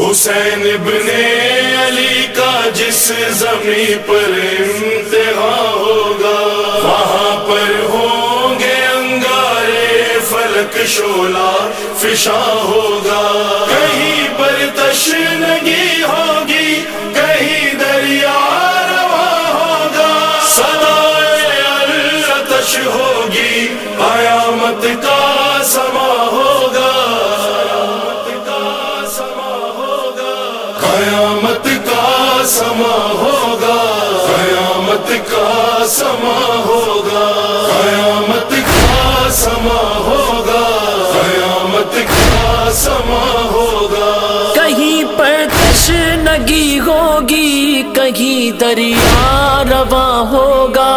حسین ابن علی کا جس زمین پر امتحان ہوگا، وہاں پر ہوں گے انگارے فلک شعلہ فشاں ہوگا، کہیں پر تشنگی ہوگی کہیں دریا رواں ہوگا، صدائے العطش ہوگی قیامت کا سما ہوگا، قیامت کا سما ہوگا، قیامت کا سما ہوگا، قیامت کا سما ہوگا، قیامت کا سما ہوگا، کہیں پر تشنگی ہوگی کہیں دریا رواں ہوگا،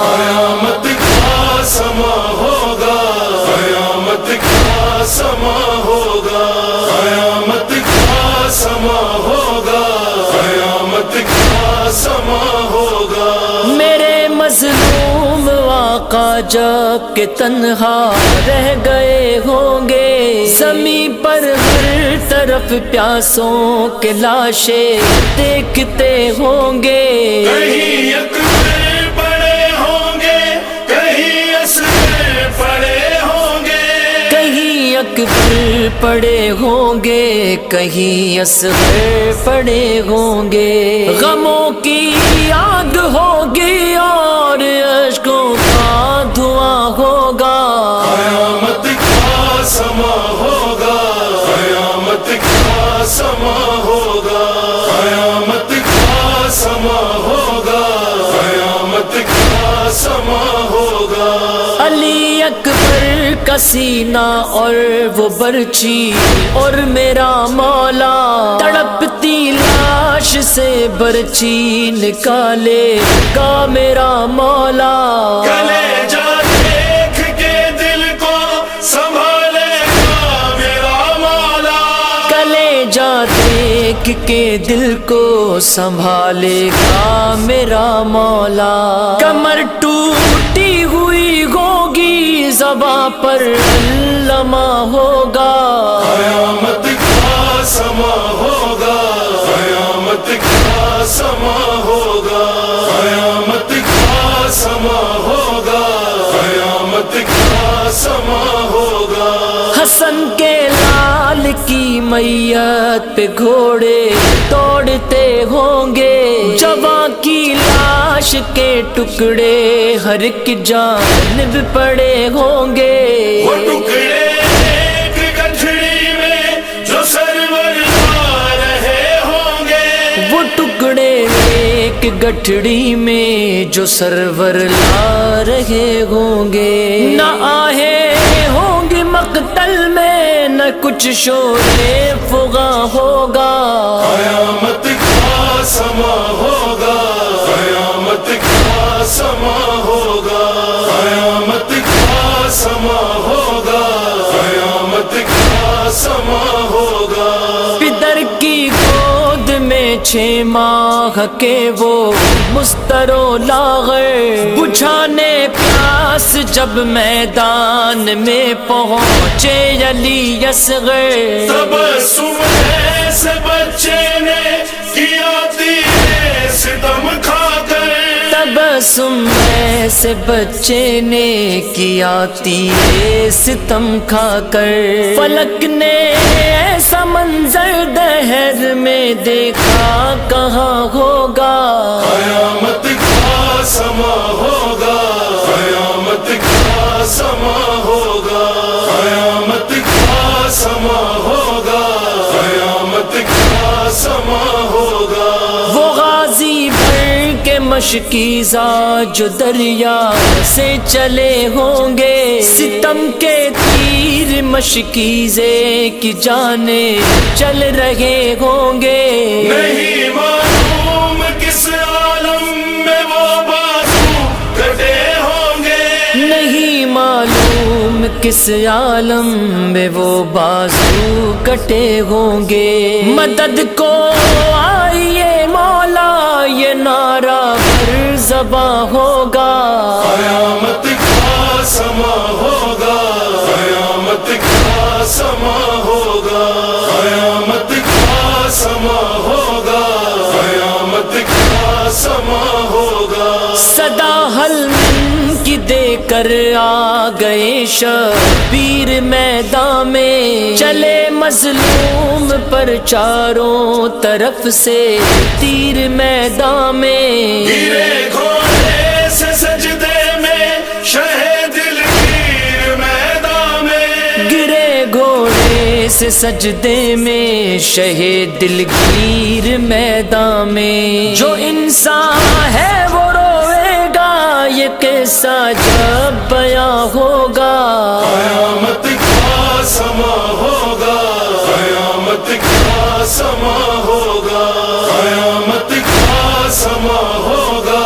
قیامت کا سما ہوگا، قیامت کا سما ہوگا، قیامت کا سما ہوگا، قیامت کا سما ہوگا، میرے مظلوم آقا جب کہ تنہا رہ گئے ہوں گے، زمین پر ہر طرف پیاسوں کے لاشیں دیکھتے ہوں گے، کہیں اکبر پڑے ہوں گے کہیں اصغر پڑے ہوں گے، کہیں اکبر پڑے ہوں گے کہیں اصغر پڑے ہوں گے، غموں کی آگ ہوگی اور اشکوں کا دھواں ہوگا، قیامت کا سما ہوگا، قیامت کا سما ہوگا، قیامت کا سما ہوگا، قیامت کا سما ہوگا، علی اکبر کا سینہ اور وہ برچی اور میرا مولا، تڑپتی لاش سے برچی نکالے گا میرا مولا، کلے جا دیکھ کے دل کو سنبھالے گا میرا مولا، کلے جا دیکھ کے دل کو سنبھالے گا میرا مولا، کمر ٹوٹی ہوئی ہوگی زباں پر علامہ ہوگا، قیامت کا سما ہوگا، قیامت کا سما ہوگا، قیامت کا سما ہوگا، قیامت کا سما ہوگا، حسن کے لال کی میت پہ گھوڑے دوڑتے ہوں گے، جوان کی لاش کے ٹکڑے ہر ایک جانب پڑے ہوں گے، وہ ٹکڑے ایک گٹھڑی میں جو سرور لا رہے ہوں گے، وہ ٹکڑے ایک گٹھڑی میں جو سرور لا رہے ہوں گے، نہ آہیں ہوں گی مقتل میں نہ کچھ شور فغاں ہوگا، قیامت کا سما ہوگا، قیامت کا سما ہوگا، قیامت کا سما ہوگا، قیامت کا سما ہوگا، پدر کی گود میں 6 ماہ کے وہ مستر و لاغر، بجھانے پیاس جب میدان میں پہنچے علی اصغر، تبسم ایسے بچے نے کیا تیرے ستم کھا کر، تبسم ایسے بچے نے کیا تیرے ستم کھا کر، فلک نے ایسا منظر دہر میں دیکھا کہاں ہوگا، قیامت کا سما ہوگا، قیامت کا سما ہوگا، قیامت کا سما ہوگا، قیامت کا سما ہوگا، وہ غازی بھر کے مشکیزہ جو دریا سے چلے ہوں گے، ستم کے تیر مشکیزے کی جانیں چل رہے ہوں گے، نہیں معلوم کس عالم میں وہ بازو کٹے ہوں گے، نہیں معلوم کس عالم میں وہ بازو کٹے ہوں گے، مدد کو آئیے مولا یہ نعرہ پر زباں ہوگا، قیامت کا سما ہوگا، قیامت کا سما ہوگا، قیامت کا شبیر میدان میں چلے مظلوم پر چاروں طرف سے تیر میدان میں گرے گھوڑے سے سجدے میں شہ دلگیر میدان میں گرے گھوڑے سے سجدے میں شہ دلگیر میدان میں جو انسان ہے وہ روئے گا یہ قصہ جب بیاں ہوگا قیامت کا سما ہوگا قیامت کا سما ہوگا قیامت کا سما ہوگا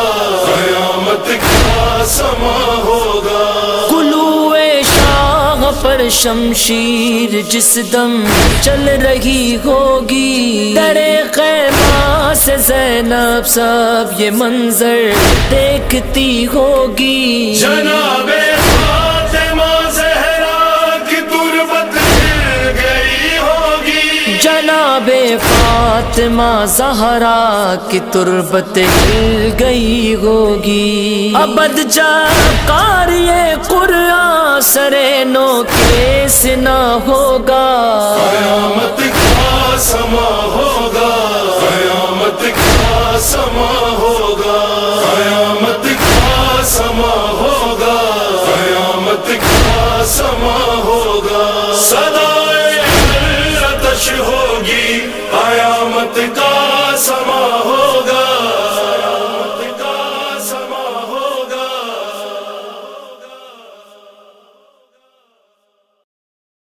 قیامت کا سما ہوگا کلوئے شاہ پر شمشیر جس دم چل رہی ہوگی درے خیمہ سے زینب سب یہ منظر دیکھتی ہوگی جناب فاطمہ زہرا کی تربت گر گئی ہوگی جناب فاطمہ زہرا کی تربت ہل گئی ہوگی ابد جب قاری قرآن سرے نو کیس نہ ہوگا قیامت کا سما ہوگا قیامت کا سما ہوگا قیامت کا سما ہوگا قیامت کا سما ہوگا صدا